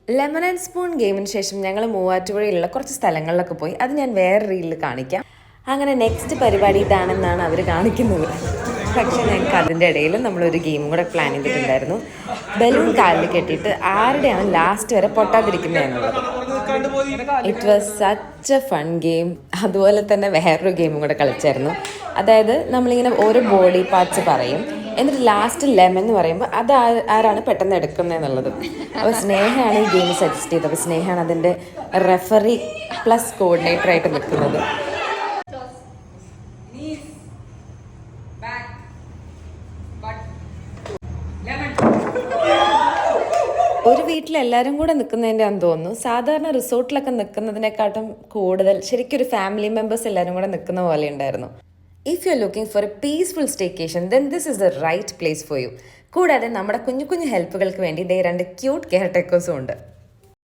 Lemon and spoon ഗെയിമിന് ശേഷം ഞങ്ങൾ മൂവാറ്റുപുഴയിലുള്ള കുറച്ച് സ്ഥലങ്ങളിലൊക്കെ പോയി. അത് ഞാൻ വേറെ റീലിൽ കാണിക്കാം. അങ്ങനെ നെക്സ്റ്റ് പരിപാടി ഇതാണെന്നാണ് അവർ കാണിക്കുന്നത്. പക്ഷേ ഞങ്ങൾക്ക് അതിൻ്റെ ഇടയിൽ നമ്മളൊരു ഗെയിമും കൂടെ പ്ലാൻ ചെയ്തിട്ടുണ്ടായിരുന്നു. ബലൂൺ കാലിൽ കെട്ടിയിട്ട് ആരുടെയാണ് ലാസ്റ്റ് വരെ പൊട്ടാതിരിക്കുന്നത് എന്നുള്ളത്. It was such A fun game. അതുപോലെ തന്നെ വേറൊരു ഗെയിമും കൂടെ കളിച്ചായിരുന്നു. അതായത് നമ്മളിങ്ങനെ ഓരോ ബോഡി പാർട്സ് പറയും, എന്നിട്ട് ലാസ്റ്റ് ലെമൺ എന്ന് പറയുമ്പോൾ അത് ആരാണ് പെട്ടെന്ന് എടുക്കുന്നത് എന്നുള്ളത്. അപ്പോൾ സ്നേഹയാണ് ഈ ഗെയിം സജസ്റ്റ് ചെയ്തത്. അപ്പോൾ സ്നേഹമാണ് അതിൻ്റെ റെഫറി പ്ലസ് കോർഡിനേറ്റർ ആയിട്ട് നിൽക്കുന്നത്. ഒരു വീട്ടിലെല്ലാവരും കൂടെ നിൽക്കുന്നതിൻ്റെ ആണെന്ന് തോന്നുന്നു. സാധാരണ റിസോർട്ടിലൊക്കെ നിൽക്കുന്നതിനെക്കാട്ടും കൂടുതൽ ശരിക്കും ഒരു ഫാമിലി മെമ്പേഴ്സ് എല്ലാവരും കൂടെ നിൽക്കുന്ന പോലെ ഉണ്ടായിരുന്നു. If you are looking for a peaceful staycation then this is the right place for you. കൂടാതെ നമ്മുടെ കുഞ്ഞു കുഞ്ഞു ഹെൽപ്പുകൾക്ക് വേണ്ടി 2 ക്യൂട്ട് കെയർ ടേക്കേഴ്സും ഉണ്ട്.